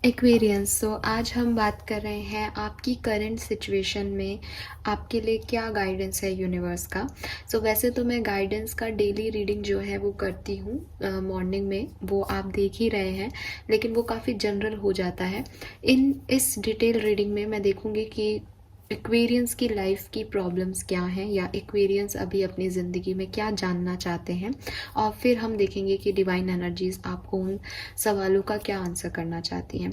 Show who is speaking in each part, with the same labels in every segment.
Speaker 1: Aquarians. सो आज हम बात कर रहे हैं आपकी करंट सिचुएशन में आपके लिए क्या गाइडेंस है यूनिवर्स का। वैसे तो मैं गाइडेंस का डेली रीडिंग जो है वो करती हूँ मॉर्निंग में, वो आप देख ही रहे हैं, लेकिन वो काफ़ी जनरल हो जाता है। इस डिटेल रीडिंग में मैं देखूँगी कि एक्वेरियंस की लाइफ की प्रॉब्लम्स क्या हैं, या एक्वेरियंस अभी अपनी ज़िंदगी में क्या जानना चाहते हैं, और फिर हम देखेंगे कि डिवाइन एनर्जीज आपको उन सवालों का क्या आंसर करना चाहती हैं।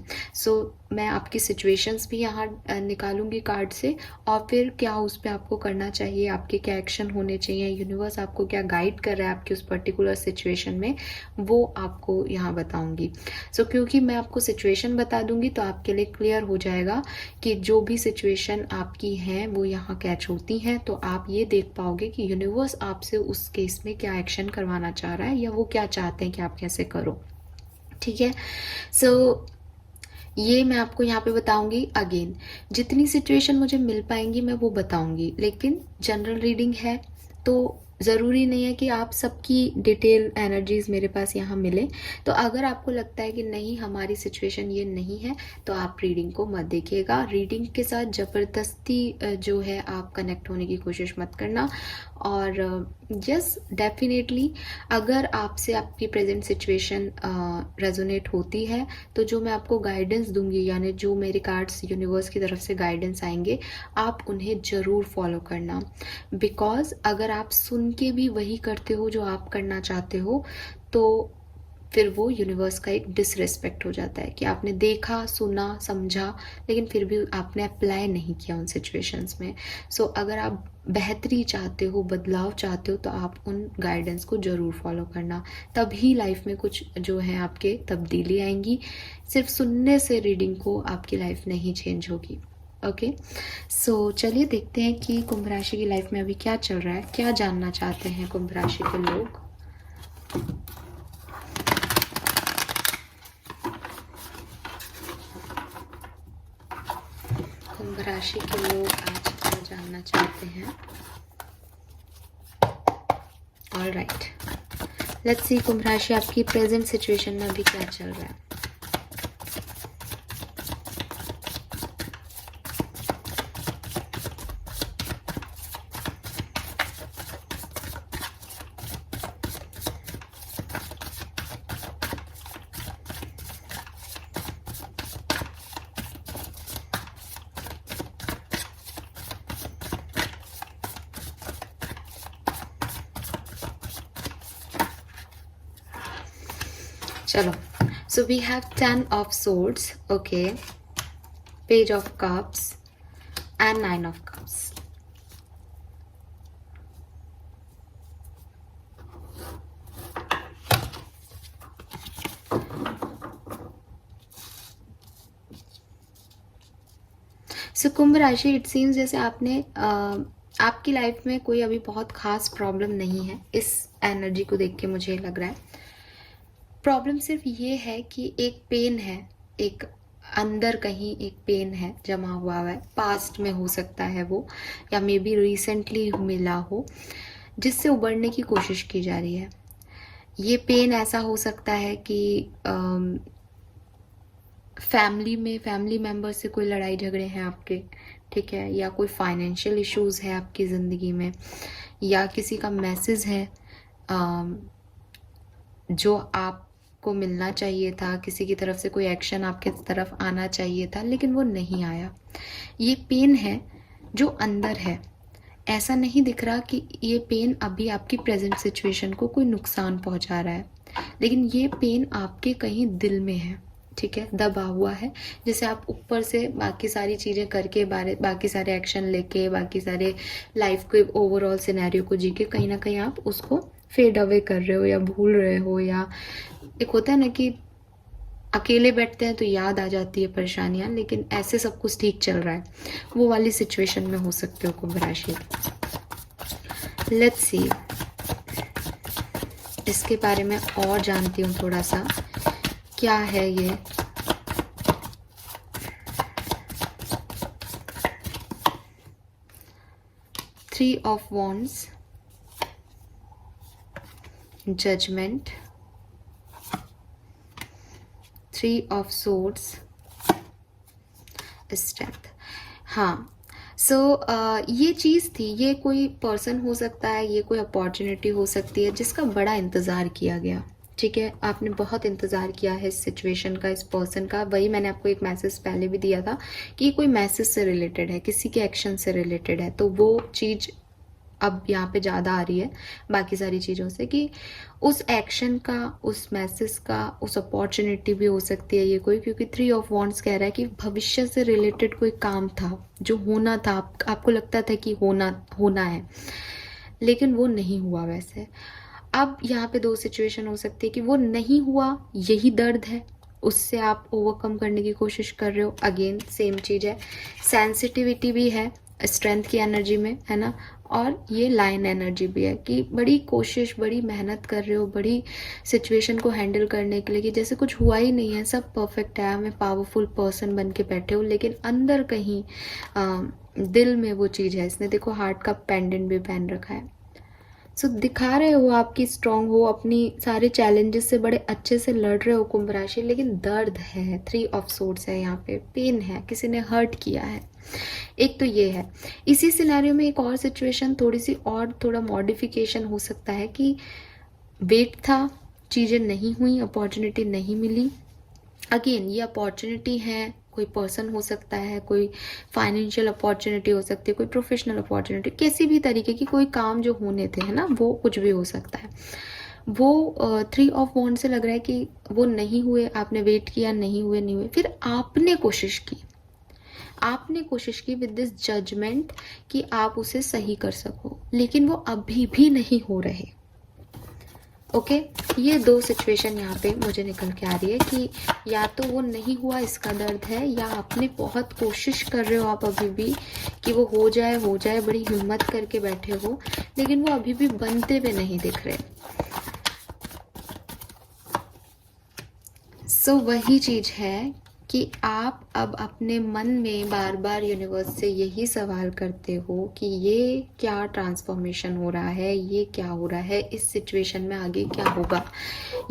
Speaker 1: मैं आपकी सिचुएशंस भी यहाँ निकालूंगी कार्ड से, और फिर क्या उस पर आपको करना चाहिए, आपके क्या एक्शन होने चाहिए, यूनिवर्स आपको क्या गाइड कर रहा है आपकी उस पर्टिकुलर सिचुएशन में, वो आपको यहाँ बताऊंगी। क्योंकि मैं आपको सिचुएशन बता दूंगी तो आपके लिए क्लियर हो जाएगा कि जो भी सिचुएशन आपकी है वो यहाँ कैच होती हैं, तो आप ये देख पाओगे कि यूनिवर्स आपसे उस केस में क्या एक्शन करवाना चाह रहा है, या वो क्या चाहते हैं कि आप कैसे करो। ठीक है। सो ये मैं आपको यहाँ पे बताऊंगी। अगेन, जितनी सिचुएशन मुझे मिल पाएंगी मैं वो बताऊंगी, लेकिन जनरल रीडिंग है तो ज़रूरी नहीं है कि आप सबकी डिटेल एनर्जीज मेरे पास यहाँ मिले। तो अगर आपको लगता है कि नहीं, हमारी सिचुएशन ये नहीं है, तो आप रीडिंग को मत देखिएगा। रीडिंग के साथ ज़बरदस्ती जो है आप कनेक्ट होने की कोशिश मत करना। और यस, डेफिनेटली अगर आपसे आपकी प्रेजेंट सिचुएशन रेजोनेट होती है, तो जो मैं आपको गाइडेंस दूंगी, यानी जो मेरे कार्ड्स यूनिवर्स की तरफ से गाइडेंस आएंगे, आप उन्हें ज़रूर फॉलो करना। बिकॉज अगर आप सुन के भी वही करते हो जो आप करना चाहते हो, तो फिर वो यूनिवर्स का एक डिसरेस्पेक्ट हो जाता है कि आपने देखा, सुना, समझा, लेकिन फिर भी आपने अप्लाई नहीं किया उन सिचुएशंस में। अगर आप बेहतरी चाहते हो, बदलाव चाहते हो, तो आप उन गाइडेंस को ज़रूर फॉलो करना। तभी लाइफ में कुछ जो है आपके तब्दीली आएंगी। सिर्फ सुनने से रीडिंग को आपकी लाइफ नहीं चेंज होगी। ओके। चलिए देखते हैं कि कुंभ राशि की लाइफ में अभी क्या चल रहा है, क्या जानना चाहते हैं कुंभ राशि के लोग। कुंभ राशि के लोग आज क्या जानना चाहते हैं। ऑलराइट, लेट्स सी कुंभ राशि आपकी प्रेजेंट सिचुएशन में अभी क्या चल रहा है। चलो, so we have 10 of swords, okay, page of cups and 9 of cups. कुंभ राशि, इट सीम्स जैसे आपने आपकी लाइफ में कोई अभी बहुत खास प्रॉब्लम नहीं है। इस एनर्जी को देख के मुझे लग रहा है प्रॉब्लम सिर्फ ये है कि एक पेन है, एक अंदर कहीं एक पेन है, जमा हुआ है, पास्ट में हो सकता है वो, या मे बी रिसेंटली मिला हो, जिससे उबरने की कोशिश की जा रही है। ये पेन ऐसा हो सकता है कि फैमिली मेंबर से कोई लड़ाई झगड़े हैं आपके, ठीक है, या कोई फाइनेंशियल इश्यूज है आपकी ज़िंदगी में, या किसी का मैसेज है जो आपको मिलना चाहिए था, किसी की तरफ से कोई एक्शन आपके तरफ आना चाहिए था लेकिन वो नहीं आया। ये पेन है जो अंदर है। ऐसा नहीं दिख रहा कि ये पेन अभी आपकी प्रेजेंट सिचुएशन को कोई नुकसान पहुंचा रहा है, लेकिन ये पेन आपके कहीं दिल में है, ठीक है, दबा हुआ है। जैसे आप ऊपर से बाकी सारी चीज़ें करके, बाकी सारे एक्शन लेके, बाकी सारे लाइफ के ओवरऑल सिनेरियो को जी के, कहीं ना कहीं आप उसको फेड अवे कर रहे हो या भूल रहे हो, या एक होता है ना कि अकेले बैठते हैं तो याद आ जाती है परेशानियां, लेकिन ऐसे सब कुछ ठीक चल रहा है, वो वाली सिचुएशन में हो सकते हो कुंभ राशि। लेट्स सी, इसके बारे में और जानती हूँ थोड़ा सा, क्या है ये। Three of wands, judgement, three of swords, strength. हाँ, सो ये चीज़ थी, ये कोई पर्सन हो सकता है, ये कोई अपॉर्चुनिटी हो सकती है जिसका बड़ा इंतज़ार किया गया। ठीक है, आपने बहुत इंतज़ार किया है इस सिचुएशन का, इस पर्सन का। वही मैंने आपको एक मैसेज पहले भी दिया था कि ये कोई मैसेज से रिलेटेड है, किसी के एक्शन से रिलेटेड है। तो वो चीज़ अब यहाँ पे ज़्यादा आ रही है बाकी सारी चीज़ों से, कि उस एक्शन का, उस मैसेज का, उस अपॉर्चुनिटी भी हो सकती है ये कोई, क्योंकि 3 ऑफ वॉन्ड्स कह रहा है कि भविष्य से रिलेटेड कोई काम था जो होना था, आपको लगता था कि होना है, लेकिन वो नहीं हुआ। वैसे अब यहाँ पे 2 सिचुएशन हो सकती है कि वो नहीं हुआ, यही दर्द है, उससे आप ओवरकम करने की कोशिश कर रहे हो। अगेन सेम चीज़ है, सेंसिटिविटी भी है स्ट्रेंथ की एनर्जी में, है ना, और ये लाइन एनर्जी भी है कि बड़ी कोशिश, बड़ी मेहनत कर रहे हो, बड़ी सिचुएशन को हैंडल करने के लिए, कि जैसे कुछ हुआ ही नहीं है, सब परफेक्ट है, मैं पावरफुल पर्सन बन के बैठे हो, लेकिन अंदर कहीं दिल में वो चीज़ है। इसने देखो हार्ट का पेंडेंट भी पहन रखा है। सो दिखा रहे हो आपकी स्ट्रांग हो, अपनी सारे चैलेंजेस से बड़े अच्छे से लड़ रहे हो कुंभ राशि, लेकिन दर्द है, 3 ऑफ सोर्ड्स है यहाँ पे, पेन है, किसी ने हर्ट किया है। एक तो ये है। इसी सिनेरियो में एक और सिचुएशन थोड़ी सी और थोड़ा मॉडिफिकेशन हो सकता है कि वेट था, चीज़ें नहीं हुई, अपॉर्चुनिटी नहीं मिली। अगेन ये अपॉर्चुनिटी है, कोई पर्सन हो सकता है, कोई फाइनेंशियल अपॉर्चुनिटी हो सकती है, कोई प्रोफेशनल अपॉर्चुनिटी, किसी भी तरीके की कोई काम जो होने थे, है ना, वो कुछ भी हो सकता है। वो 3 ऑफ वॉन्ड से लग रहा है कि वो नहीं हुए, आपने वेट किया, नहीं हुए, फिर आपने कोशिश की विद दिस जजमेंट कि आप उसे सही कर सको, लेकिन वो अभी भी नहीं हो रहे। ओके, ये 2 सिचुएशन यहाँ पे मुझे निकल के आ रही है कि या तो वो नहीं हुआ, इसका दर्द है, या आपने बहुत कोशिश कर रहे हो आप अभी भी कि वो हो जाए, बड़ी हिम्मत करके बैठे हो, लेकिन वो अभी भी बनते हुए नहीं दिख रहे। सो वही चीज़ है कि आप अब अपने मन में बार बार यूनिवर्स से यही सवाल करते हो कि ये क्या ट्रांसफॉर्मेशन हो रहा है, ये क्या हो रहा है, इस सिचुएशन में आगे क्या होगा,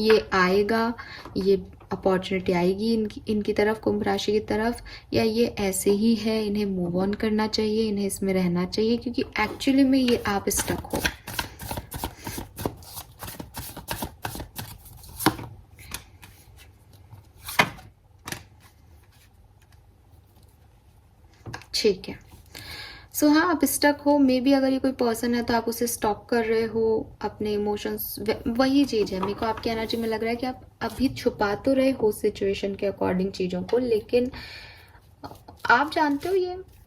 Speaker 1: ये आएगा, ये अपॉर्चुनिटी आएगी इनकी तरफ, कुंभ राशि की तरफ, या ये ऐसे ही है, इन्हें मूव ऑन करना चाहिए, इन्हें इसमें रहना चाहिए, क्योंकि एक्चुअली में ये आप स्टक हो। ठीक है, सो हाँ, आप स्टक हो। मे बी अगर ये कोई पर्सन है तो आप उसे स्टॉक कर रहे हो, अपने इमोशंस, वही चीज़ है। मेरे को आपकी एनर्जी में लग रहा है कि आप अभी छुपा तो रहे हो सिचुएशन के अकॉर्डिंग चीज़ों को, लेकिन आप जानते हो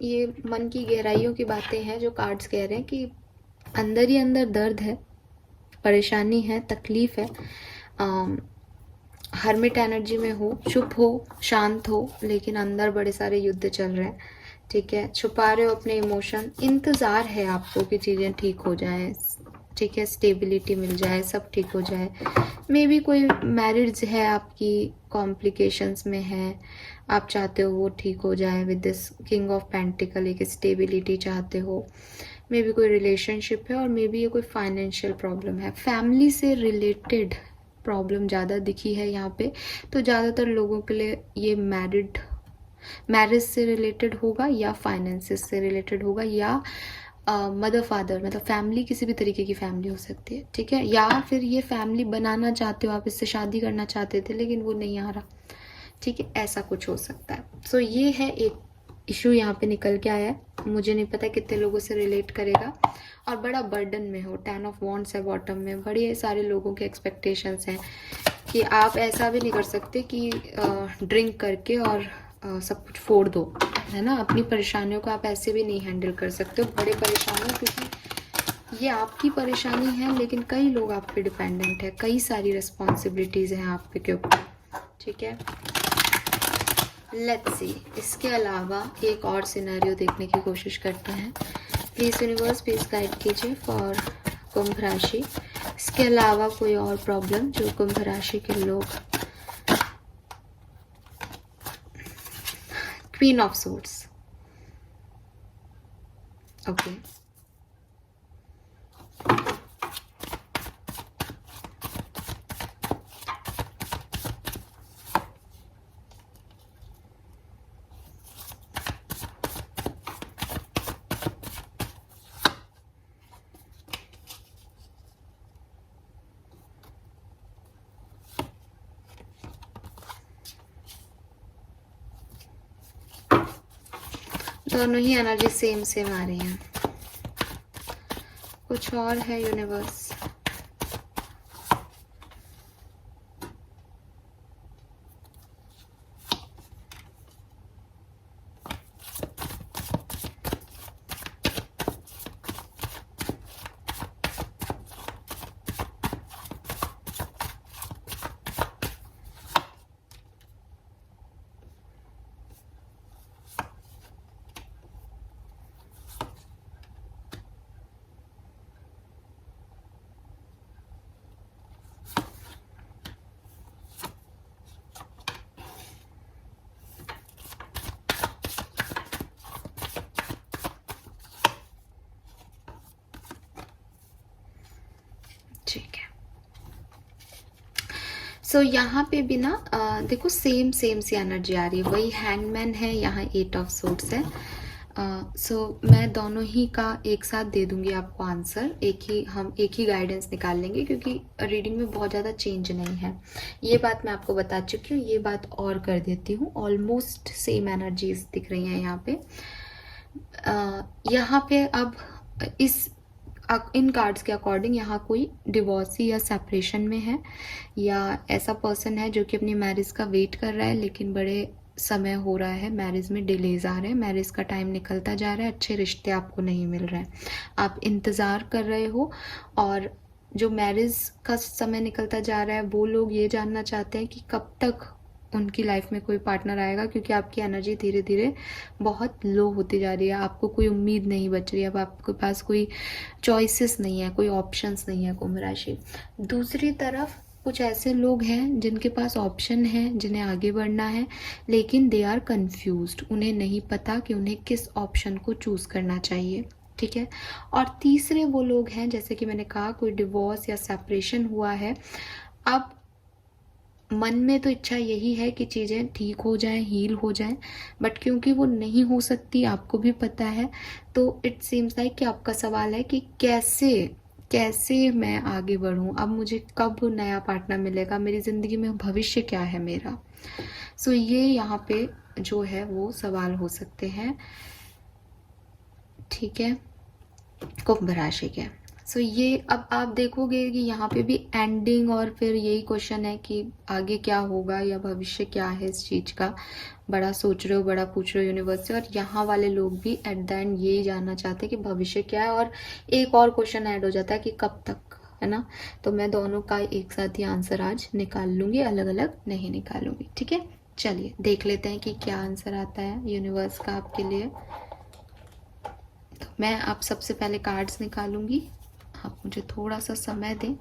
Speaker 1: ये मन की गहराइयों की बातें हैं जो कार्ड्स कह रहे हैं कि अंदर ही अंदर दर्द है, परेशानी है, तकलीफ है। हर्मिट एनर्जी में हो, चुप हो, शांत हो, लेकिन अंदर बड़े सारे युद्ध चल रहे हैं। ठीक है, छुपा रहे हो अपने इमोशन, इंतज़ार है आपको कि चीज़ें ठीक हो जाए, ठीक है, स्टेबिलिटी मिल जाए, सब ठीक हो जाए। मे बी कोई मैरिज है आपकी, कॉम्प्लिकेशंस में है, आप चाहते हो वो ठीक हो जाए with this king of pentacle, एक स्टेबिलिटी चाहते हो। मे बी कोई रिलेशनशिप है, और मे बी ये कोई फाइनेंशियल प्रॉब्लम है, फैमिली से रिलेटेड प्रॉब्लम ज़्यादा दिखी है यहाँ पे। तो ज़्यादातर लोगों के लिए ये मैरिज से रिलेटेड होगा, या फाइनेंसेस से रिलेटेड होगा, या मदर फादर, मतलब फैमिली, किसी भी तरीके की फैमिली हो सकती है। ठीक है, या फिर ये फैमिली बनाना चाहते हो आप, इससे शादी करना चाहते थे लेकिन वो नहीं आ रहा। ठीक है, ऐसा कुछ हो सकता है। सो ये है एक इशू यहाँ पे निकल के आया है, मुझे नहीं पता कितने लोगों से रिलेट करेगा, और बड़ा बर्डन में हो। 10 ऑफ वॉन्ड्स है बॉटम में, बड़े सारे लोगों के एक्सपेक्टेशंस हैं कि आप ऐसा भी नहीं कर सकते कि ड्रिंक करके और सब कुछ फोड़ दो, है ना। अपनी परेशानियों को आप ऐसे भी नहीं हैंडल कर सकते हो, बड़े परेशान हो, क्योंकि ये आपकी परेशानी है, लेकिन कई लोग आप पे डिपेंडेंट है, कई सारी रिस्पॉन्सिबिलिटीज़ हैं आप पे के ऊपर। ठीक है, लेट्स सी, इसके अलावा एक और सिनेरियो देखने की कोशिश करते हैं। प्लीज़ यूनिवर्स, प्लीज़ गाइड कीजिए फॉर कुंभ राशि। इसके अलावा कोई और प्रॉब्लम जो कुंभ राशि के लोग, क्वीन ऑफ सोर्ड्स, ओके, दोनों ही एनर्जी सेम सेम आ रही हैं। कुछ और है यूनिवर्स? ठीक है। सो यहाँ पे भी ना देखो सेम सेम सी एनर्जी आ रही है, वही हैंगमैन है, यहाँ 8 ऑफ सोर्ड्स है। सो मैं दोनों ही का एक साथ दे दूंगी आपको आंसर, हम एक ही गाइडेंस निकाल लेंगे क्योंकि रीडिंग में बहुत ज़्यादा चेंज नहीं है। ये बात मैं आपको बता चुकी हूँ, ये बात और कर देती हूँ। ऑलमोस्ट सेम एनर्जीज दिख रही हैं यहाँ पे। यहाँ पे अब इन कार्ड्स के अकॉर्डिंग यहाँ कोई डिवोर्सी या सेपरेशन में है, या ऐसा पर्सन है जो कि अपनी मैरिज का वेट कर रहा है, लेकिन बड़े समय हो रहा है, मैरिज में डिलेज आ रहे हैं, मैरिज का टाइम निकलता जा रहा है, अच्छे रिश्ते आपको नहीं मिल रहे हैं, आप इंतज़ार कर रहे हो। और जो मैरिज का समय निकलता जा रहा है वो लोग ये जानना चाहते हैं कि कब तक उनकी लाइफ में कोई पार्टनर आएगा, क्योंकि आपकी एनर्जी धीरे धीरे बहुत लो होती जा रही है, आपको कोई उम्मीद नहीं बच रही है, अब आपके पास कोई चॉइसेस नहीं है, कोई ऑप्शंस नहीं है कुंभ राशि। दूसरी तरफ कुछ ऐसे लोग हैं जिनके पास ऑप्शन है, जिन्हें आगे बढ़ना है, लेकिन दे आर कन्फ्यूज्ड, उन्हें नहीं पता कि उन्हें किस ऑप्शन को चूज़ करना चाहिए। ठीक है। और तीसरे वो लोग हैं, जैसे कि मैंने कहा, कोई डिवोर्स या सेपरेशन हुआ है, अब मन में तो इच्छा यही है कि चीज़ें ठीक हो जाएं, हील हो जाएं, बट क्योंकि वो नहीं हो सकती, आपको भी पता है, तो इट सीम्स लाइक कि आपका सवाल है कि कैसे कैसे मैं आगे बढ़ूं, अब मुझे कब नया पार्टनर मिलेगा, मेरी ज़िंदगी में भविष्य क्या है मेरा। सो ये यहाँ पे जो है वो सवाल हो सकते हैं। ठीक है, कुंभ राशि के। सो ये अब आप देखोगे कि यहाँ पे भी एंडिंग, और फिर यही क्वेश्चन है कि आगे क्या होगा या भविष्य क्या है इस चीज़ का, बड़ा सोच रहे हो, बड़ा पूछ रहे हो यूनिवर्स से। और यहाँ वाले लोग भी एट द एंड यही जानना चाहते हैं कि भविष्य क्या है, और एक और क्वेश्चन ऐड हो जाता है कि कब तक, है ना। तो मैं दोनों का एक साथ ही आंसर आज निकाल लूँगी, अलग अलग नहीं निकालूंगी। ठीक है, चलिए देख लेते हैं कि क्या आंसर आता है यूनिवर्स का आपके लिए। तो मैं आप सबसे पहले कार्ड्स निकालूंगी, आप मुझे थोड़ा सा समय दें।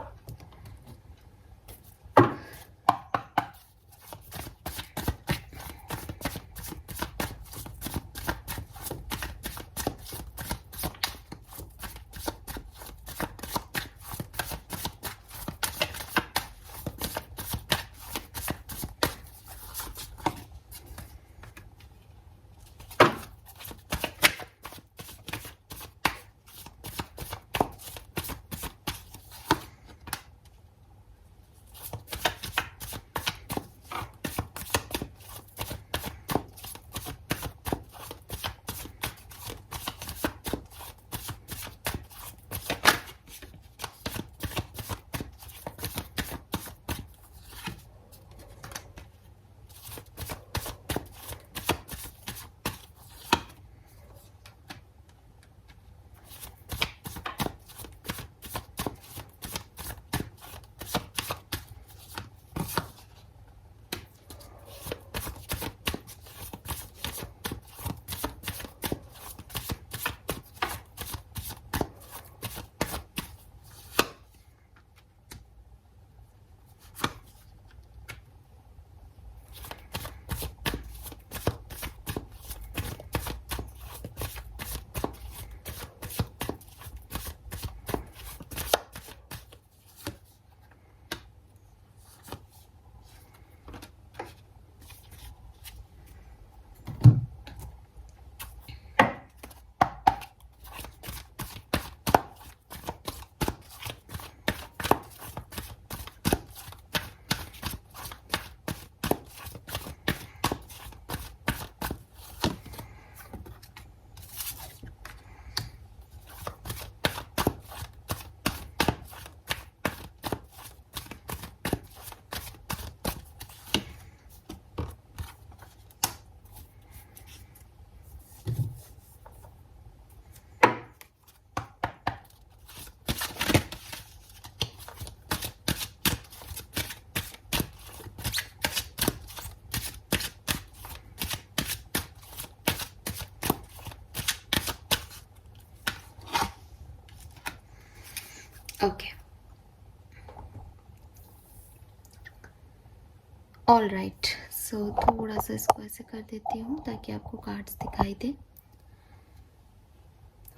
Speaker 1: ऑल राइट, सो थोड़ा सा इसको ऐसे कर देती हूँ ताकि आपको कार्ड्स दिखाई दे।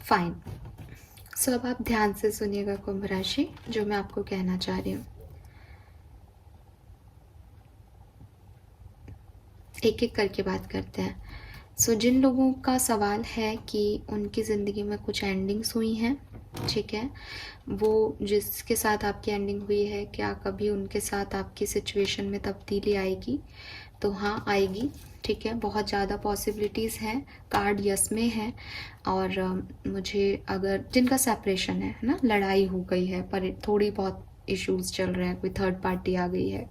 Speaker 1: फाइन। सो अब आप ध्यान से सुनिएगा कुंभ राशि, जो मैं आपको कहना चाह रही हूँ। एक एक करके बात करते हैं। सो जिन लोगों का सवाल है कि उनकी ज़िंदगी में कुछ एंडिंग्स हुई हैं, ठीक है, वो जिसके साथ आपकी एंडिंग हुई है, क्या कभी उनके साथ आपकी सिचुएशन में तब्दीली आएगी? तो हाँ, आएगी। ठीक है, बहुत ज़्यादा पॉसिबिलिटीज़ हैं। कार्ड यस में है। और मुझे अगर जिनका सेपरेशन है ना, लड़ाई हो गई है पर थोड़ी बहुत इश्यूज चल रहे हैं, कोई थर्ड पार्टी आ गई है,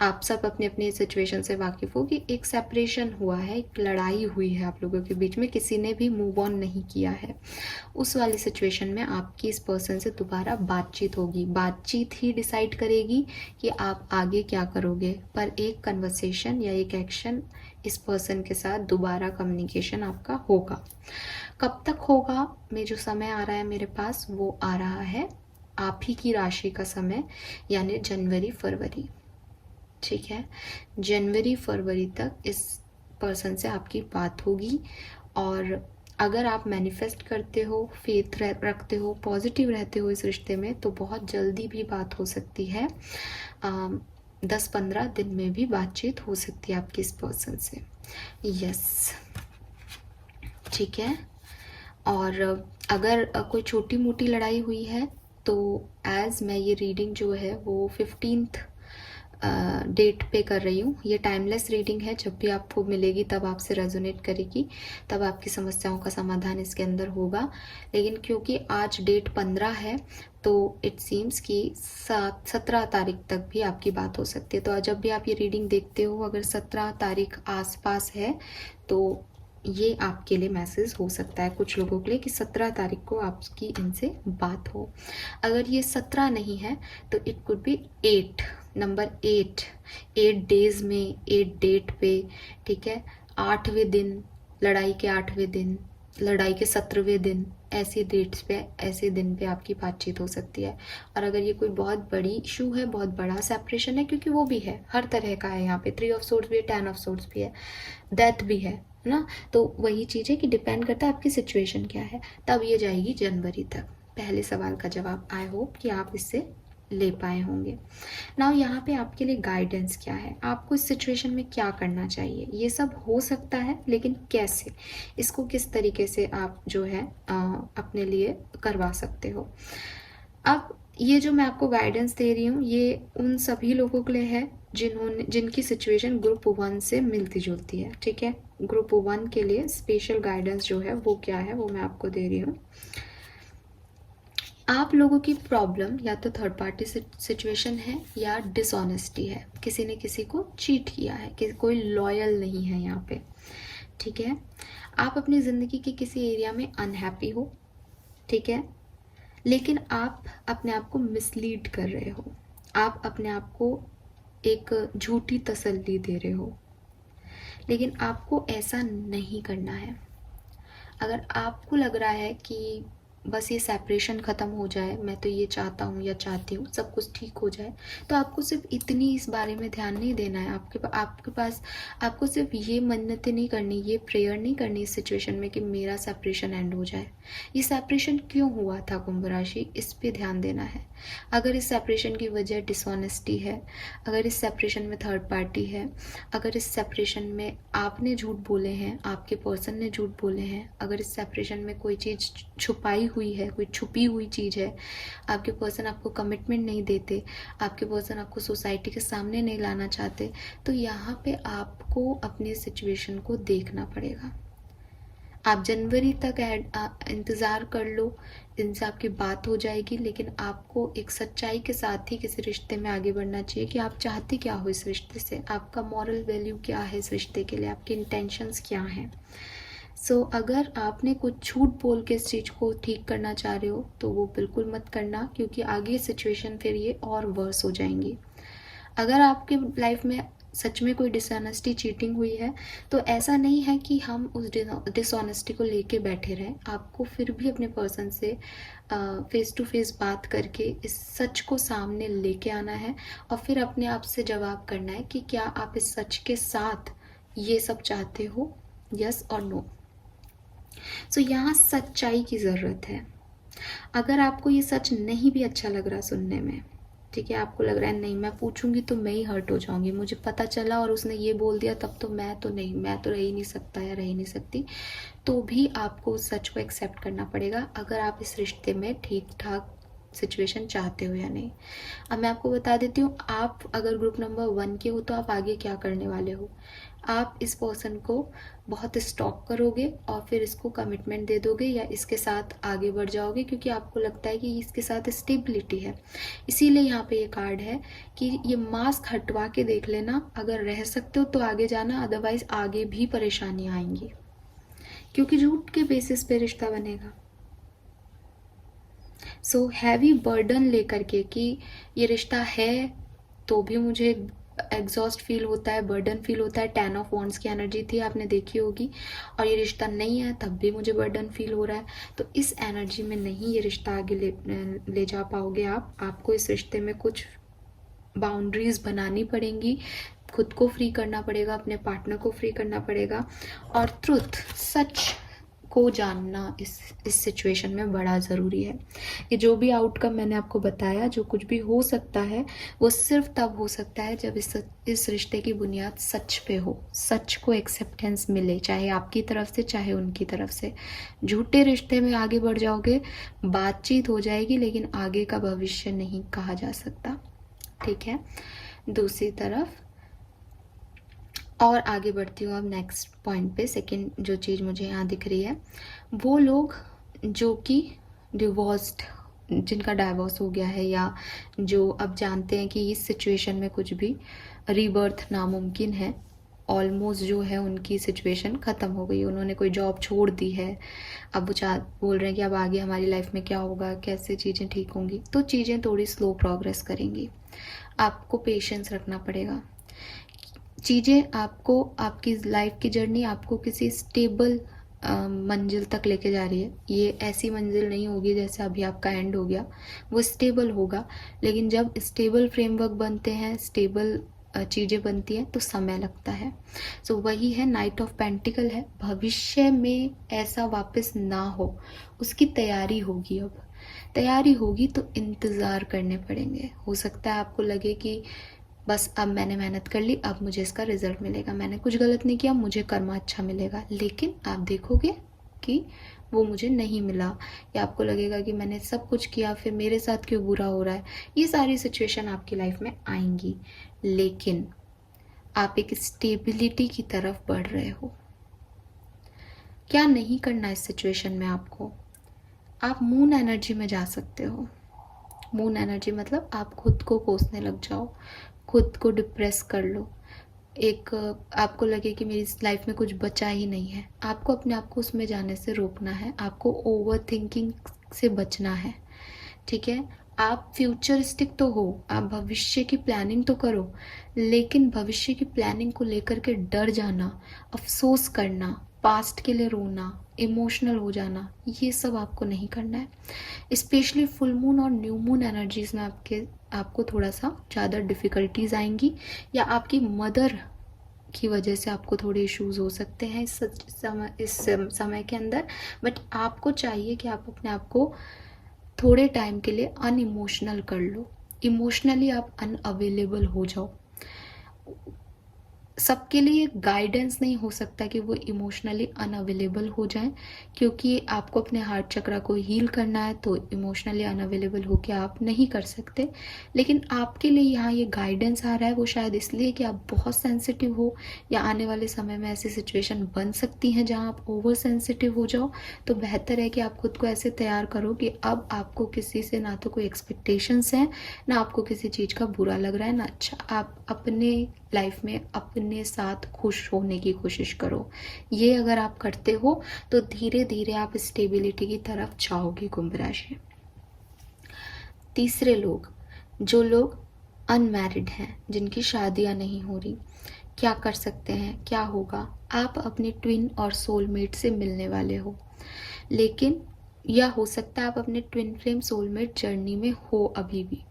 Speaker 1: आप सब अपने अपने सिचुएशन से वाकिफ़ हो कि एक सेपरेशन हुआ है, एक लड़ाई हुई है आप लोगों के बीच में, किसी ने भी मूव ऑन नहीं किया है, उस वाली सिचुएशन में आपकी इस पर्सन से दोबारा बातचीत होगी। बातचीत ही डिसाइड करेगी कि आप आगे क्या करोगे, पर एक कन्वर्सेशन या एक एक्शन इस पर्सन के साथ दोबारा कम्युनिकेशन आपका होगा। कब तक होगा? में जो समय आ रहा है मेरे पास, वो आ रहा है आप ही की राशि का समय, यानी जनवरी फरवरी। ठीक है, जनवरी फरवरी तक इस पर्सन से आपकी बात होगी। और अगर आप मैनिफेस्ट करते हो, फेथ रखते हो, पॉजिटिव रहते हो इस रिश्ते में, तो बहुत जल्दी भी बात हो सकती है। 10-15 दिन में भी बातचीत हो सकती है आपकी इस पर्सन से। यस, ठीक है। और अगर कोई छोटी मोटी लड़ाई हुई है तो एज मैं ये रीडिंग जो है वो 15th डेट पे कर रही हूँ। ये टाइमलेस रीडिंग है, जब भी आपको मिलेगी तब आपसे रेजोनेट करेगी, तब आपकी समस्याओं का समाधान इसके अंदर होगा। लेकिन क्योंकि आज डेट 15 है तो इट सीम्स कि 17 तारीख तक भी आपकी बात हो सकती है। तो जब भी आप ये रीडिंग देखते हो, अगर 17 तारीख आसपास है तो ये आपके लिए मैसेज हो सकता है कुछ लोगों के लिए कि 17 तारीख को आपकी इनसे बात हो। अगर ये 17 नहीं है तो it could be 8, number 8 days में, 8 डेट पे, ठीक है, 8वें दिन, लड़ाई के 8वें दिन, लड़ाई के 17वें दिन, ऐसी डेट्स पे, ऐसे दिन पे आपकी बातचीत हो सकती है। और अगर ये कोई बहुत बड़ी इशू है, बहुत बड़ा सेपरेशन है, क्योंकि वो भी है, हर तरह का है यहाँ पे, 3 ऑफ सोर्ड्स भी है, 10 ऑफ सोर्ड्स भी है, डेथ भी है ना, तो वही चीज़ है कि डिपेंड करता है आपकी सिचुएशन क्या है। तब ये जाएगी जनवरी तक। पहले सवाल का जवाब आई होप कि आप इससे ले पाए होंगे। नाउ यहाँ पे आपके लिए गाइडेंस क्या है, आपको इस सिचुएशन में क्या करना चाहिए, ये सब हो सकता है, लेकिन कैसे, इसको किस तरीके से आप जो है अपने लिए करवा सकते हो। अब ये जो मैं आपको गाइडेंस दे रही हूँ, ये उन सभी लोगों के लिए है जिनकी सिचुएशन ग्रुप 1 से मिलती जुलती है। ठीक है, ग्रुप 1 के लिए स्पेशल गाइडेंस जो है वो क्या है, वो मैं आपको दे रही हूँ। आप लोगों की प्रॉब्लम या तो थर्ड पार्टी सिचुएशन है या डिसऑनेस्टी है, किसी ने किसी को चीट किया है, कि कोई लॉयल नहीं है यहाँ पे। ठीक है, आप अपनी ज़िंदगी के किसी एरिया में अनहैप्पी हो, ठीक है, लेकिन आप अपने आप को मिसलीड कर रहे हो, आप अपने आप को एक झूठी तसल्ली दे रहे हो, लेकिन आपको ऐसा नहीं करना है। अगर आपको लग रहा है कि बस ये सेपरेशन ख़त्म हो जाए, मैं तो ये चाहता हूँ या चाहती हूँ सब कुछ ठीक हो जाए, तो आपको सिर्फ इतनी इस बारे में ध्यान नहीं देना है। आपके पास आपको सिर्फ ये मन्नतें नहीं करनी, ये प्रेयर नहीं करनी इस सिचुएशन में कि मेरा सेपरेशन एंड हो जाए। ये सेपरेशन क्यों हुआ था कुंभ राशि, इस पे ध्यान देना है। अगर इस सेपरेशन की वजह डिसऑनेस्टी है, अगर इस सेपरेशन में थर्ड पार्टी है, अगर इस सेपरेशन में आपने झूठ बोले हैं, आपके पर्सन ने झूठ बोले हैं, अगर इस सेपरेशन में कोई चीज़ छुपाई हुई है, कोई छुपी हुई चीज़ है, आपके पर्सन आपको कमिटमेंट नहीं देते, आपके पर्सन आपको सोसाइटी के सामने नहीं लाना चाहते, तो यहाँ पे आपको अपनी सिचुएशन को देखना पड़ेगा। आप जनवरी तक इंतज़ार कर लो, इनसे आपकी बात हो जाएगी, लेकिन आपको एक सच्चाई के साथ ही किसी रिश्ते में आगे बढ़ना चाहिए कि आप चाहते क्या हो इस रिश्ते से, आपका मॉरल वैल्यू क्या है इस रिश्ते के लिए, आपके इंटेंशंस क्या हैं। सो अगर आपने कुछ झूठ बोल के इस चीज़ को ठीक करना चाह रहे हो तो वो बिल्कुल मत करना, क्योंकि आगे सिचुएशन फिर ये और वर्स हो जाएंगी। अगर आपके लाइफ में सच में कोई डिसऑनेस्टी, चीटिंग हुई है, तो ऐसा नहीं है कि हम उस डिसऑनेस्टी को लेके बैठे रहें। आपको फिर भी अपने पर्सन से फेस टू फेस बात करके इस सच को सामने लेके आना है और फिर अपने आप से जवाब करना है कि क्या आप इस सच के साथ ये सब चाहते हो, यस और नो। सो यहाँ सच्चाई की ज़रूरत है। अगर आपको ये सच नहीं भी अच्छा लग रहा सुनने में, ठीक है, आपको लग रहा है नहीं मैं पूछूंगी तो मैं ही हर्ट हो जाऊंगी, मुझे पता चला और उसने ये बोल दिया तब तो मैं तो नहीं, मैं तो रह ही नहीं सकता या रह ही नहीं सकती, तो भी आपको उस सच को एक्सेप्ट करना पड़ेगा अगर आप इस रिश्ते में ठीक ठाक सिचुएशन चाहते हो या नहीं। अब मैं आपको बता देती हूँ, आप अगर ग्रुप नंबर 1 के हो तो आप आगे क्या करने वाले हो। आप इस पर्सन को बहुत स्टॉक करोगे और फिर इसको कमिटमेंट दे दोगे या इसके साथ आगे बढ़ जाओगे, क्योंकि आपको लगता है कि इसके साथ स्टेबिलिटी है। इसीलिए यहाँ पे ये कार्ड है कि ये मास्क हटवा के देख लेना, अगर रह सकते हो तो आगे जाना, अदरवाइज आगे भी परेशानियाँ आएंगी, क्योंकि झूठ के बेसिस पे रिश्ता बनेगा। सो हैवी बर्डन लेकर के कि ये रिश्ता है तो भी मुझे एग्जॉस्ट फील होता है, बर्डन फील होता है। 10 ऑफ वॉन्ड्स की एनर्जी थी, आपने देखी होगी, और ये रिश्ता नहीं है तब भी मुझे बर्डन फील हो रहा है, तो इस एनर्जी में नहीं ये रिश्ता आगे ले जा पाओगे आपको इस रिश्ते में कुछ बाउंड्रीज बनानी पड़ेंगी, खुद को फ्री करना पड़ेगा, अपने पार्टनर को फ्री करना पड़ेगा, और ट्रुथ, सच को जानना इस सिचुएशन में बड़ा ज़रूरी है। ये जो भी आउटकम मैंने आपको बताया, जो कुछ भी हो सकता है, वो सिर्फ तब हो सकता है जब इस रिश्ते की बुनियाद सच पे हो, सच को एक्सेप्टेंस मिले, चाहे आपकी तरफ से चाहे उनकी तरफ से। झूठे रिश्ते में आगे बढ़ जाओगे, बातचीत हो जाएगी लेकिन आगे का भविष्य नहीं कहा जा सकता, ठीक है। दूसरी तरफ और आगे बढ़ती हूँ अब नेक्स्ट पॉइंट पे। सेकंड जो चीज़ मुझे यहाँ दिख रही है, वो लोग जो कि डिवोर्स्ड, जिनका डाइवोर्स हो गया है, या जो अब जानते हैं कि इस सिचुएशन में कुछ भी रीबर्थ नामुमकिन है, ऑलमोस्ट जो है उनकी सिचुएशन ख़त्म हो गई, उन्होंने कोई जॉब छोड़ दी है, अब वो बोल रहे हैं कि अब आगे हमारी लाइफ में क्या होगा, कैसे चीज़ें ठीक होंगी, तो चीज़ें थोड़ी स्लो प्रोग्रेस करेंगी। आपको पेशेंस रखना पड़ेगा। चीज़ें आपको, आपकी लाइफ की जर्नी आपको किसी स्टेबल मंजिल तक लेके जा रही है। ये ऐसी मंजिल नहीं होगी जैसे अभी आपका एंड हो गया, वो स्टेबल होगा, लेकिन जब स्टेबल फ्रेमवर्क बनते हैं, स्टेबल चीज़ें बनती हैं तो समय लगता है। सो वही है, नाइट ऑफ पेंटिकल है, भविष्य में ऐसा वापस ना हो उसकी तैयारी होगी। अब तैयारी होगी तो इंतज़ार करने पड़ेंगे। हो सकता है आपको लगे कि बस अब मैंने मेहनत कर ली, अब मुझे इसका रिजल्ट मिलेगा, मैंने कुछ गलत नहीं किया, मुझे कर्मा अच्छा मिलेगा, लेकिन आप देखोगे कि वो मुझे नहीं मिला, या आपको लगेगा कि मैंने सब कुछ किया फिर मेरे साथ क्यों बुरा हो रहा है। ये सारी सिचुएशन आपकी लाइफ में आएंगी, लेकिन आप एक स्टेबिलिटी की तरफ बढ़ रहे हो। क्या नहीं करना इस सिचुएशन में आपको, आप मून एनर्जी में जा सकते हो। मून एनर्जी मतलब आप खुद को कोसने लग जाओ, खुद को डिप्रेस कर लो, एक आपको लगे कि मेरी लाइफ में कुछ बचा ही नहीं है, आपको अपने आप को उसमें जाने से रोकना है, आपको ओवर थिंकिंग से बचना है, ठीक है। आप फ्यूचरिस्टिक तो हो, आप भविष्य की प्लानिंग तो करो, लेकिन भविष्य की प्लानिंग को लेकर के डर जाना, अफसोस करना, पास्ट के लिए रोना, इमोशनल हो जाना, ये सब आपको नहीं करना है। स्पेशली फुल मून और न्यू मून एनर्जीज में आपको थोड़ा सा ज़्यादा डिफ़िकल्टीज आएंगी, या आपकी मदर की वजह से आपको थोड़े इश्यूज हो सकते हैं इस समय के अंदर। बट आपको चाहिए कि आप अपने आप को थोड़े टाइम के लिए अनइमोशनल कर लो, इमोशनली आप अनअवेलेबल हो जाओ। सबके लिए गाइडेंस नहीं हो सकता कि वो इमोशनली अनअवेलेबल हो जाएं, क्योंकि आपको अपने हार्ट चक्रा को हील करना है, तो इमोशनली अनअवेलेबल होकर आप नहीं कर सकते। लेकिन आपके लिए यहाँ ये गाइडेंस आ रहा है, वो शायद इसलिए कि आप बहुत सेंसिटिव हो, या आने वाले समय में ऐसी सिचुएशन बन सकती हैं जहाँ आप ओवर सेंसिटिव हो जाओ। तो बेहतर है कि आप खुद को ऐसे तैयार करो कि अब आपको किसी से ना तो कोई एक्सपेक्टेशंस हैं, ना आपको किसी चीज़ का बुरा लग रहा है, ना अच्छा। आप अपने लाइफ में अपने साथ खुश होने की कोशिश करो। ये अगर आप करते हो तो धीरे धीरे आप स्टेबिलिटी की तरफ जाओगे, कुंभ राशि। तीसरे लोग, जो लोग अनमैरिड हैं, जिनकी शादियां नहीं हो रही, क्या कर सकते हैं, क्या होगा? आप अपने ट्विन और सोलमेट से मिलने वाले हो, लेकिन या हो सकता है आप अपने ट्विन फ्लेम सोलमेट जर्नी में हो अभी भी,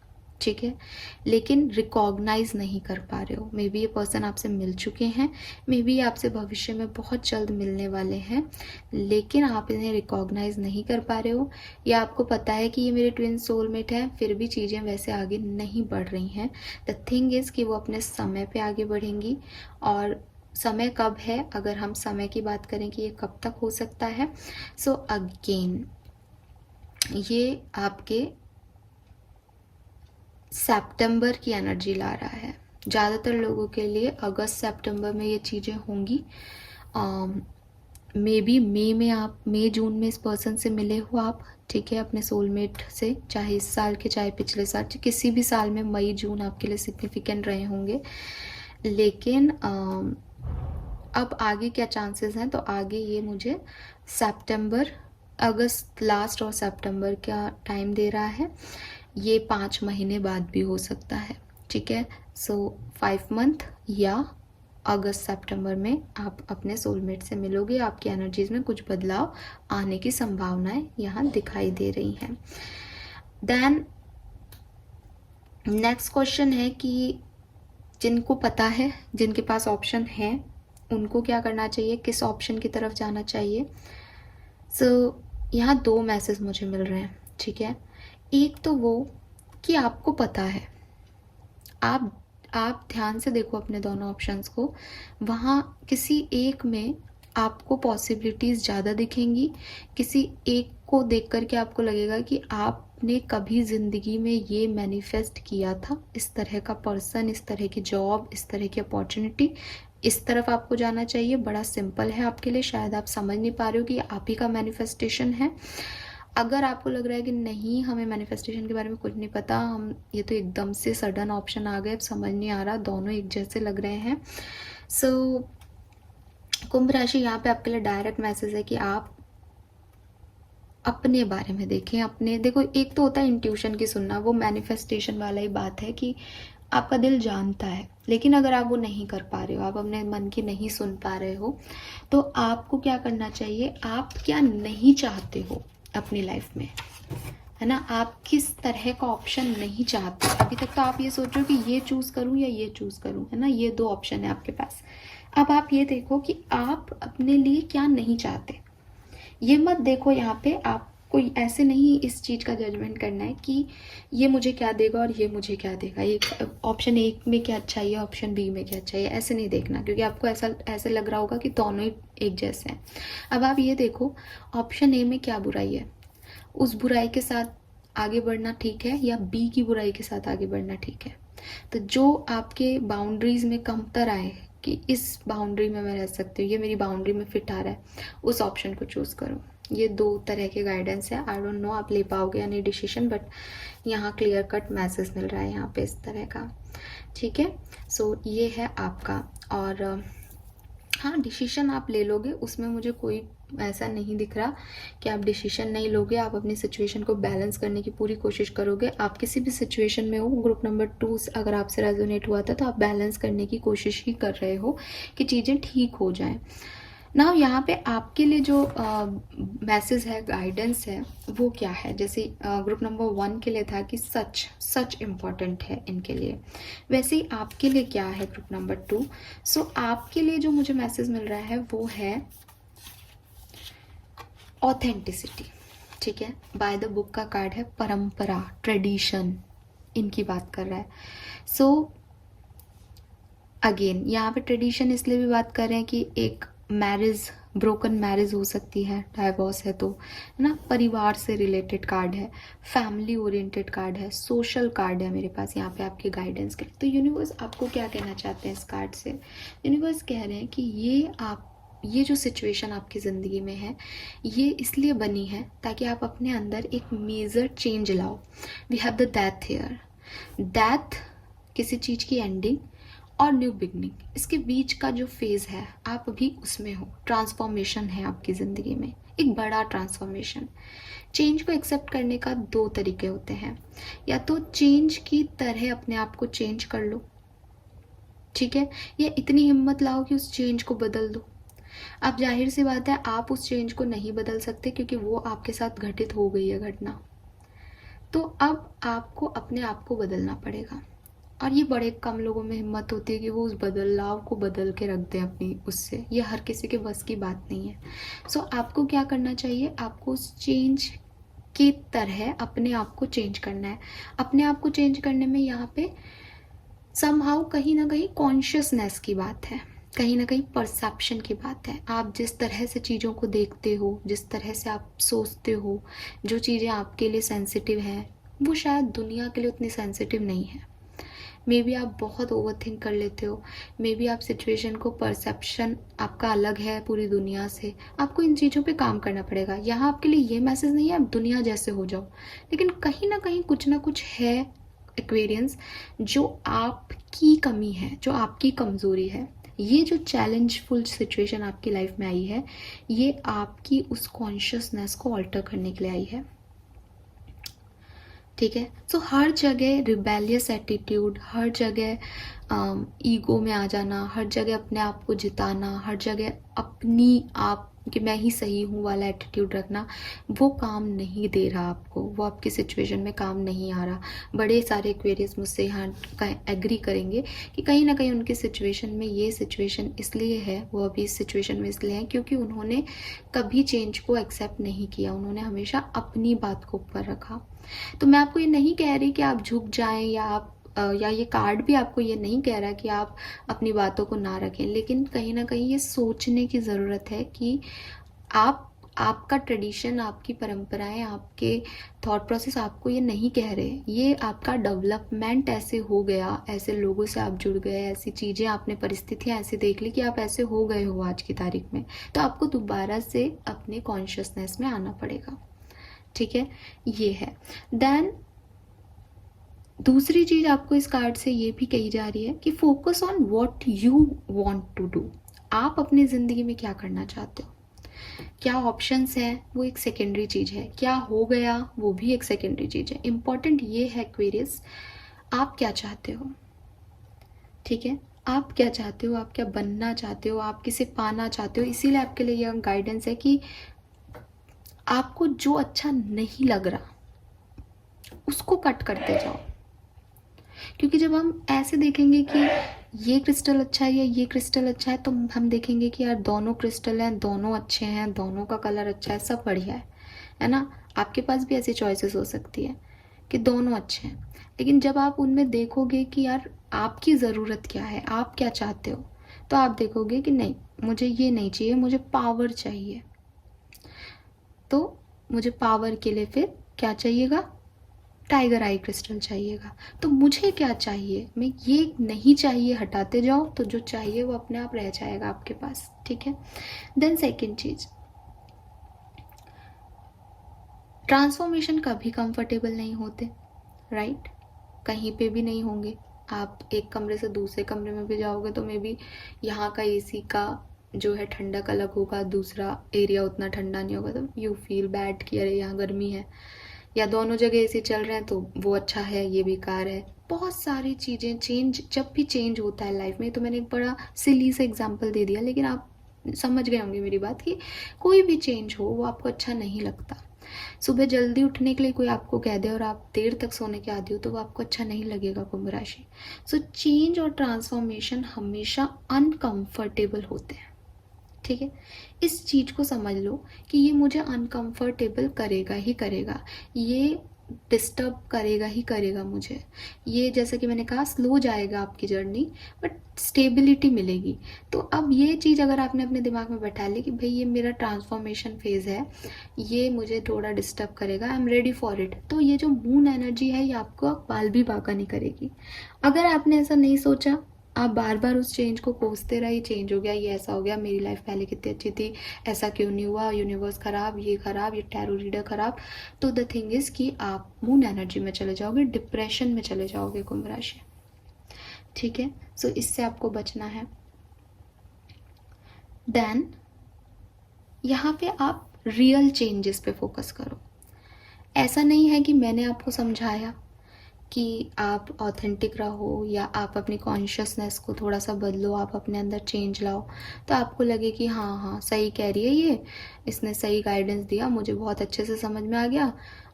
Speaker 1: ठीक है, लेकिन रिकॉग्नाइज नहीं कर पा रहे हो। मे बी ये पर्सन आपसे मिल चुके हैं, मे बी आपसे भविष्य में बहुत जल्द मिलने वाले हैं, लेकिन आप इन्हें रिकॉग्नाइज नहीं कर पा रहे हो, या आपको पता है कि ये मेरे ट्विन सोलमेट है, फिर भी चीज़ें वैसे आगे नहीं बढ़ रही हैं। द थिंग इज़ कि वो अपने समय पे आगे बढ़ेंगी, और समय कब है, अगर हम समय की बात करें कि ये कब तक हो सकता है, सो अगेन ये आपके सितंबर की एनर्जी ला रहा है। ज़्यादातर लोगों के लिए अगस्त सितंबर में ये चीज़ें होंगी। मे बी मई में आप मई जून में इस पर्सन से मिले हो आप, ठीक है, अपने सोलमेट से, चाहे इस साल के चाहे पिछले साल, किसी भी साल में मई जून आपके लिए सिग्निफिकेंट रहे होंगे। लेकिन अब आगे क्या चांसेस हैं, तो आगे ये मुझे सितंबर, अगस्त लास्ट और सितंबर का टाइम दे रहा है। ये 5 महीने बाद भी हो सकता है, ठीक है। सो 5 मंथ या अगस्त सितंबर में आप अपने सोलमेट से मिलोगे। आपकी एनर्जीज में कुछ बदलाव आने की संभावनाएं यहाँ दिखाई दे रही हैं। देन नेक्स्ट क्वेश्चन है कि जिनको पता है, जिनके पास ऑप्शन है, उनको क्या करना चाहिए, किस ऑप्शन की तरफ जाना चाहिए। सो यहाँ 2 मैसेज मुझे मिल रहे हैं, ठीक है। एक तो वो कि आपको पता है, आप ध्यान से देखो अपने दोनों ऑप्शंस को, वहाँ किसी एक में आपको पॉसिबिलिटीज़ ज़्यादा दिखेंगी, किसी एक को देख कर के आपको लगेगा कि आपने कभी ज़िंदगी में ये मैनिफेस्ट किया था, इस तरह का पर्सन, इस तरह की जॉब, इस तरह की अपॉर्चुनिटी, इस तरफ आपको जाना चाहिए। बड़ा सिंपल है आपके लिए, शायद आप समझ नहीं पा रहे हो कि आप ही का मैनिफेस्टेशन है। अगर आपको लग रहा है कि नहीं, हमें मैनिफेस्टेशन के बारे में कुछ नहीं पता, हम ये तो एकदम से सडन ऑप्शन आ गए, अब समझ नहीं आ रहा, दोनों एक जैसे लग रहे हैं। सो कुंभ राशि, यहाँ पे आपके लिए डायरेक्ट मैसेज है कि आप अपने बारे में देखें। अपने देखो, एक तो होता है इंट्यूशन की सुनना, वो मैनिफेस्टेशन वाला ही बात है कि आपका दिल जानता है, लेकिन अगर आप वो नहीं कर पा रहे हो, आप अपने मन की नहीं सुन पा रहे हो, तो आपको क्या करना चाहिए, आप क्या नहीं चाहते हो अपनी लाइफ में, है ना, आप किस तरह का ऑप्शन नहीं चाहते। अभी तक तो आप ये सोच रहे हो कि ये चूज करूं या ये चूज करूं, है ना, ये 2 ऑप्शन है आपके पास। अब आप ये देखो कि आप अपने लिए क्या नहीं चाहते। ये मत देखो यहाँ पे, आप कोई ऐसे नहीं इस चीज़ का जजमेंट करना है कि ये मुझे क्या देगा और ये मुझे क्या देगा, ये ऑप्शन ए में क्या अच्छा है, ऑप्शन बी में क्या अच्छा है, ऐसे नहीं देखना, क्योंकि आपको ऐसे लग रहा होगा कि दोनों ही एक जैसे हैं। अब आप ये देखो ऑप्शन ए में क्या बुराई है, उस बुराई के साथ आगे बढ़ना ठीक है, या बी की बुराई के साथ आगे बढ़ना ठीक है। तो जो आपके बाउंड्रीज में कमतर आए कि इस बाउंड्री में मैं रह सकती हूँ, ये मेरी बाउंड्री में फिट आ रहा है, उस ऑप्शन को चूज करो। ये 2 तरह के गाइडेंस है। आई डोंट नो आप ले पाओगे या नहीं डिसीजन, बट यहाँ क्लियर कट मैसेज मिल रहा है यहाँ पे इस तरह का, ठीक है। सो ये है आपका, और हाँ डिसीजन आप ले लोगे, उसमें मुझे कोई ऐसा नहीं दिख रहा कि आप डिसीजन नहीं लोगे। आप अपनी सिचुएशन को बैलेंस करने की पूरी कोशिश करोगे। आप किसी भी सिचुएशन में हो, ग्रुप नंबर 2 अगर आपसे रेजोनेट हुआ था, तो आप बैलेंस करने की कोशिश ही कर रहे हो कि चीज़ें ठीक हो जाएं। ना यहाँ पे आपके लिए जो मैसेज है, गाइडेंस है, वो क्या है, जैसे ग्रुप नंबर 1 के लिए था कि सच इम्पॉर्टेंट है इनके लिए, वैसे ही आपके लिए क्या है ग्रुप नंबर 2। सो आपके लिए जो मुझे मैसेज मिल रहा है वो है ऑथेंटिसिटी, ठीक है। बाय द बुक का कार्ड है, परंपरा, ट्रेडिशन, इनकी बात कर रहा है। सो अगेन यहाँ पे ट्रेडिशन इसलिए भी बात कर रहे हैं कि एक मैरिज, ब्रोकन मैरिज हो सकती है, डाइवोर्स है तो, है ना, परिवार से रिलेटेड कार्ड है, फैमिली ओरिएंटेड कार्ड है, सोशल कार्ड है मेरे पास यहाँ पे आपके गाइडेंस के लिए। तो यूनिवर्स आपको क्या कहना चाहते हैं इस कार्ड से, यूनिवर्स कह रहे हैं कि ये जो सिचुएशन आपकी ज़िंदगी में है, ये इसलिए बनी है ताकि आप अपने अंदर एक मेजर चेंज लाओ। We have the death here, death किसी चीज़ की एंडिंग, और न्यू बिगनिंग, इसके बीच का जो फेज़ है आप अभी उसमें हो। ट्रांसफॉर्मेशन है आपकी ज़िंदगी में, एक बड़ा ट्रांसफॉर्मेशन। चेंज को एक्सेप्ट करने का दो तरीके होते हैं, या तो चेंज की तरह अपने आप को चेंज कर लो, ठीक है, या इतनी हिम्मत लाओ कि उस चेंज को बदल दो। अब जाहिर सी बात है आप उस चेंज को नहीं बदल सकते क्योंकि वो आपके साथ घटित हो गई है घटना। तो अब आपको अपने आप को बदलना पड़ेगा, और ये बड़े कम लोगों में हिम्मत होती है कि वो उस बदलाव को बदल के रख दें अपनी उससे। ये हर किसी के बस की बात नहीं है। सो आपको क्या करना चाहिए, आपको उस चेंज की तरह अपने आप को चेंज करना है। अपने आप को चेंज करने में यहाँ पे समहाउ कहीं ना कहीं कॉन्शियसनेस की बात है, कहीं ना कहीं परसेप्शन की बात है। आप जिस तरह से चीज़ों को देखते हो, जिस तरह से आप सोचते हो, जो चीज़ें आपके लिए सेंसिटिव हैं वो शायद दुनिया के लिए उतनी सेंसिटिव नहीं है। मे बी आप बहुत ओवर थिंक कर लेते हो, मे बी आप सिचुएशन को, परसेप्शन आपका अलग है पूरी दुनिया से। आपको इन चीज़ों पे काम करना पड़ेगा। यहाँ आपके लिए ये मैसेज नहीं है आप दुनिया जैसे हो जाओ, लेकिन कहीं ना कहीं कुछ ना कुछ है एक्वेरियंस जो आपकी कमी है, जो आपकी कमज़ोरी है। ये जो चैलेंजफुल सिचुएशन आपकी लाइफ में आई है, ये आपकी उस कॉन्शियसनेस को ऑल्टर करने के लिए आई है, ठीक है। सो हर जगह रिबेलियस एटीट्यूड, हर जगह ईगो में आ जाना, हर जगह अपने आप को जिताना, हर जगह अपनी आप कि मैं ही सही हूँ वाला एटीट्यूड रखना, वो काम नहीं दे रहा आपको, वो आपकी सिचुएशन में काम नहीं आ रहा। बड़े सारे एक्वेरियस मुझसे यहाँ एग्री करेंगे कि कहीं ना कहीं उनकी सिचुएशन में ये सिचुएशन इसलिए है, वो अभी इस सिचुएशन में इसलिए है क्योंकि उन्होंने कभी चेंज को एक्सेप्ट नहीं किया, उन्होंने हमेशा अपनी बात को ऊपर रखा। तो मैं आपको ये नहीं कह रही कि आप झुक जाएं, या ये कार्ड भी आपको ये नहीं कह रहा कि आप अपनी बातों को ना रखें, लेकिन कहीं ना कहीं ये सोचने की ज़रूरत है कि आपका ट्रेडिशन, आपकी परंपराएं, आपके थॉट प्रोसेस आपको ये नहीं कह रहे। ये आपका डेवलपमेंट ऐसे हो गया, ऐसे लोगों से आप जुड़ गए, ऐसी चीज़ें आपने, परिस्थितियां ऐसे देख ली कि आप ऐसे हो गए हो आज की तारीख में। तो आपको दोबारा से अपने कॉन्शियसनेस में आना पड़ेगा, ठीक है। ये है। देन दूसरी चीज आपको इस कार्ड से ये भी कही जा रही है कि focus on what you want to do. आप अपनी जिंदगी में क्या करना चाहते हो, क्या ऑप्शंस हैं, वो एक सेकेंडरी चीज है। क्या हो गया वो भी एक सेकेंडरी चीज है। इंपॉर्टेंट ये है एक्वेरियस, आप क्या चाहते हो, ठीक है। आप क्या चाहते हो, आप क्या बनना चाहते हो, आप किसे पाना चाहते हो। इसीलिए आपके लिए यह गाइडेंस है कि आपको जो अच्छा नहीं लग रहा उसको कट करते जाओ, क्योंकि जब हम ऐसे देखेंगे कि ये क्रिस्टल अच्छा है या ये क्रिस्टल अच्छा है, तो हम देखेंगे कि यार दोनों क्रिस्टल हैं, दोनों अच्छे हैं, दोनों का कलर अच्छा है, सब बढ़िया है ना। आपके पास भी ऐसी चॉइसेस हो सकती है कि दोनों अच्छे हैं, लेकिन जब आप उनमें देखोगे कि यार आपकी ज़रूरत क्या है, आप क्या चाहते हो, तो आप देखोगे कि नहीं, मुझे ये नहीं चाहिए, मुझे पावर चाहिए। तो मुझे पावर के लिए फिर क्या चाहिएगा, टाइगर आई क्रिस्टल चाहिएगा। तो मुझे क्या चाहिए, मैं ये नहीं चाहिए हटाते जाओ, तो जो चाहिए वो अपने आप रह जाएगा आपके पास, ठीक है। देन सेकेंड चीज, ट्रांसफॉर्मेशन कभी कंफर्टेबल नहीं होते, राइट। कहीं पे भी नहीं होंगे। आप एक कमरे से दूसरे कमरे में भी जाओगे तो मे बी यहाँ का एसी का जो है ठंडक अलग होगा, दूसरा एरिया उतना ठंडा नहीं होगा, तो यू फील बैड कि अरे यहाँ गर्मी है। या दोनों जगह एसी चल रहे हैं तो वो अच्छा है, ये बेकार है। बहुत सारी चीज़ें चेंज, जब भी चेंज होता है लाइफ में, तो मैंने एक बड़ा सिली सा एग्जांपल दे दिया, लेकिन आप समझ गए होंगे मेरी बात कि कोई भी चेंज हो वो आपको अच्छा नहीं लगता। सुबह जल्दी उठने के लिए कोई आपको कह दे और आप देर तक सोने के आदी हो तो वो आपको अच्छा नहीं लगेगा, कुंभ राशि। सो चेंज और ट्रांसफॉर्मेशन हमेशा अनकंफर्टेबल होते हैं, ठीक है। इस चीज को समझ लो कि ये मुझे अनकंफर्टेबल करेगा ही करेगा, ये डिस्टर्ब करेगा ही करेगा मुझे। ये जैसे कि मैंने कहा स्लो जाएगा आपकी जर्नी, बट स्टेबिलिटी मिलेगी। तो अब ये चीज़ अगर आपने अपने दिमाग में बैठा ली कि भाई ये मेरा ट्रांसफॉर्मेशन फेज है, ये मुझे थोड़ा डिस्टर्ब करेगा, I am ready for it, तो ये जो मून एनर्जी है ये आपको बाल भी बाका नहीं करेगी। अगर आपने ऐसा नहीं सोचा, आप बार बार उस चेंज को कोसते रहे, चेंज हो गया, ये ऐसा हो गया, मेरी लाइफ पहले कितनी अच्छी थी, ऐसा क्यों नहीं हुआ, यूनिवर्स खराब, ये टैरो रीडर खराब, तो द थिंग इज कि आप मून एनर्जी में चले जाओगे, डिप्रेशन में चले जाओगे, कुंभ राशि। ठीक है, सो इससे आपको बचना है। देन यहाँ पे आप रियल चेंजेस पे फोकस करो। ऐसा नहीं है कि मैंने आपको समझाया कि आप ऑथेंटिक रहो या आप अपनी कॉन्शियसनेस को थोड़ा सा बदलो, आप अपने अंदर चेंज लाओ, तो आपको लगे कि हाँ हाँ सही कह रही है ये, इसने सही गाइडेंस दिया, मुझे बहुत अच्छे से समझ में आ गया।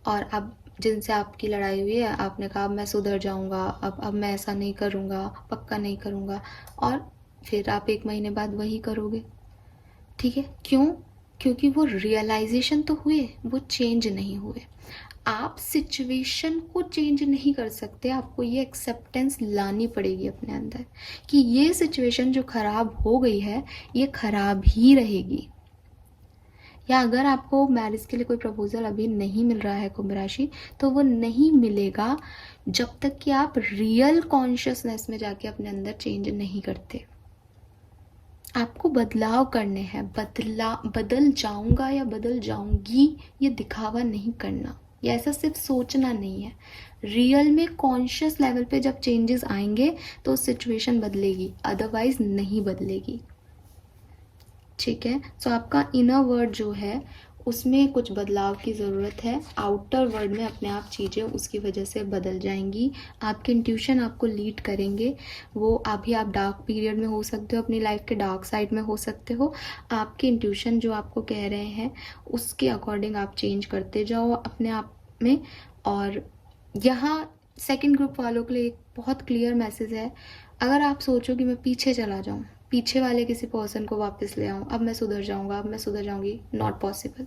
Speaker 1: और अब जिनसे आपकी लड़ाई हुई है, आपने कहा अब मैं सुधर जाऊंगा, अब मैं ऐसा नहीं करूंगा, पक्का नहीं करूंगा, और फिर आप 1 महीने बाद वही करोगे। ठीक है, क्यों? क्योंकि वो रियलाइजेशन तो हुए, वो चेंज नहीं हुए। आप सिचुएशन को चेंज नहीं कर सकते, आपको ये एक्सेप्टेंस लानी पड़ेगी अपने अंदर कि ये सिचुएशन जो खराब हो गई है ये खराब ही रहेगी। या अगर आपको मैरिज के लिए कोई प्रपोजल अभी नहीं मिल रहा है कुंभ राशि, तो वो नहीं मिलेगा जब तक कि आप रियल कॉन्शियसनेस में जाके अपने अंदर चेंज नहीं करते। आपको बदलाव करने हैं। बदल जाऊंगा या बदल जाऊंगी ये दिखावा नहीं करना, या ऐसा सिर्फ सोचना नहीं है। रियल में कॉन्शियस लेवल पे जब चेंजेस आएंगे तो सिचुएशन बदलेगी, अदरवाइज नहीं बदलेगी। ठीक है, सो आपका इनर वर्ड जो है उसमें कुछ बदलाव की ज़रूरत है। आउटर वर्ड में अपने आप चीज़ें उसकी वजह से बदल जाएंगी। आपके इंट्यूशन आपको लीड करेंगे। वो अभी आप डार्क पीरियड में हो सकते हो, अपनी लाइफ के डार्क साइड में हो सकते हो। आपके इंट्यूशन जो आपको कह रहे हैं उसके अकॉर्डिंग आप चेंज करते जाओ अपने आप में। और यहाँ सेकंड ग्रुप वालों के लिए एक बहुत क्लियर मैसेज है। अगर आप सोचो कि मैं पीछे चला जाऊँ, पीछे वाले किसी पर्सन को वापस ले आऊँ, अब मैं सुधर जाऊँगा, अब मैं सुधर जाऊँगी, नॉट पॉसिबल।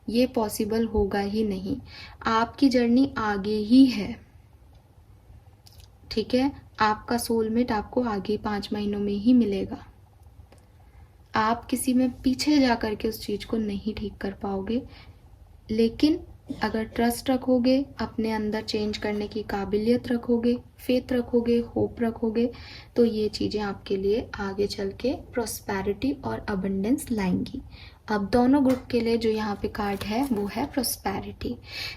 Speaker 1: ये पॉसिबल होगा ही नहीं। आपकी जर्नी आगे ही है। ठीक है, आपका सोलमेट आपको आगे 5 महीनों में ही मिलेगा। आप किसी में पीछे जा कर के उस चीज़ को नहीं ठीक कर पाओगे, लेकिन अगर ट्रस्ट रखोगे, अपने अंदर चेंज करने की काबिलियत रखोगे, फेथ रखोगे, होप रखोगे, तो ये चीज़ें आपके लिए आगे चल के प्रॉस्पेरिटी और अबंडेंस लाएंगी। अब दोनों ग्रुप के लिए जो यहाँ पे कार्ड है वो है prosperity.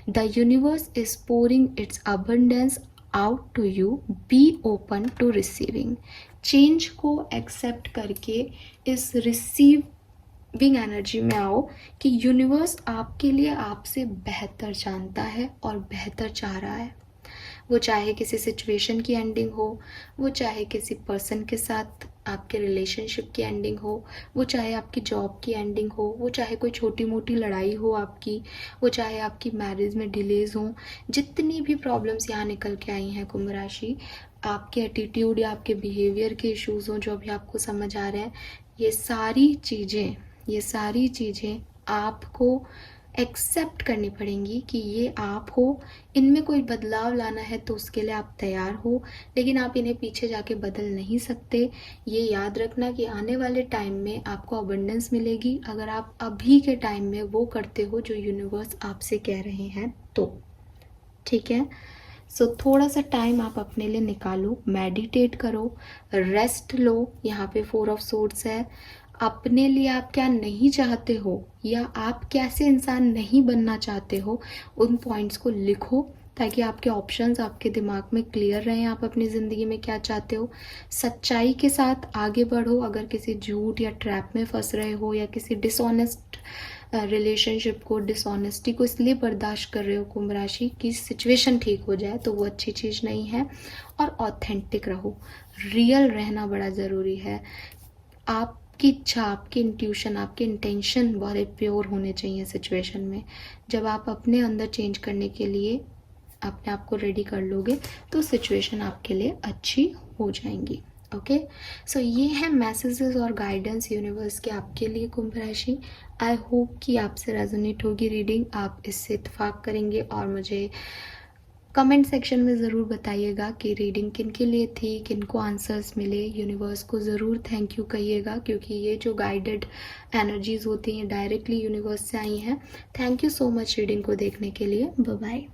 Speaker 1: The universe is pouring its abundance out to you, be open to receiving. Change को एक्सेप्ट करके इस रिसीविंग एनर्जी में आओ कि यूनिवर्स आपके लिए आपसे बेहतर जानता है और बेहतर चाह रहा है। वो चाहे किसी सिचुएशन की एंडिंग हो, वो चाहे किसी पर्सन के साथ आपके रिलेशनशिप की एंडिंग हो, वो चाहे आपकी जॉब की एंडिंग हो, वो चाहे कोई छोटी मोटी लड़ाई हो आपकी, वो चाहे आपकी मैरिज में डिलेज हो। जितनी भी प्रॉब्लम्स यहाँ निकल के आई हैं कुंभ राशि, आपके एटीट्यूड या आपके बिहेवियर के इश्यूज हों जो अभी आपको समझ आ रहे हैं, ये सारी चीज़ें आपको एक्सेप्ट करनी पड़ेंगी कि ये आप हो। इनमें कोई बदलाव लाना है तो उसके लिए आप तैयार हो, लेकिन आप इन्हें पीछे जाके बदल नहीं सकते। ये याद रखना कि आने वाले टाइम में आपको अबंडेंस मिलेगी अगर आप अभी के टाइम में वो करते हो जो यूनिवर्स आपसे कह रहे हैं तो। ठीक है, सो थोड़ा सा टाइम आप अपने लिए निकालो, मेडिटेट करो, रेस्ट लो। यहाँ पे 4 ऑफ सोर्ड्स है। अपने लिए आप क्या नहीं चाहते हो या आप कैसे इंसान नहीं बनना चाहते हो, उन पॉइंट्स को लिखो ताकि आपके ऑप्शंस आपके दिमाग में क्लियर रहें। आप अपनी ज़िंदगी में क्या चाहते हो, सच्चाई के साथ आगे बढ़ो। अगर किसी झूठ या ट्रैप में फंस रहे हो या किसी डिसऑनेस्ट रिलेशनशिप को, डिसऑनेस्टी को इसलिए बर्दाश्त कर रहे हो कुंभ राशि की सिचुएशन ठीक हो जाए, तो वो अच्छी चीज़ नहीं है। और ऑथेंटिक रहो, रियल रहना बड़ा ज़रूरी है। आपकी इच्छा, आपकी इंट्यूशन, आपके इंटेंशन बड़े प्योर होने चाहिए सिचुएशन में। जब आप अपने अंदर चेंज करने के लिए अपने आप को रेडी कर लोगे तो सिचुएशन आपके लिए अच्छी हो जाएंगी। ओके, सो ये है मैसेजेस और गाइडेंस यूनिवर्स के आपके लिए कुंभ राशि। आई होप कि आपसे रेजोनेट होगी रीडिंग, आप इससे इत्तेफाक करेंगे और मुझे कमेंट सेक्शन में ज़रूर बताइएगा कि रीडिंग किन के लिए थी, किन को आंसर्स मिले। यूनिवर्स को ज़रूर थैंक यू कहिएगा क्योंकि ये जो गाइडेड एनर्जीज़ होती हैं डायरेक्टली यूनिवर्स से आई हैं। Thank you so much reading को देखने के लिए। Bye bye.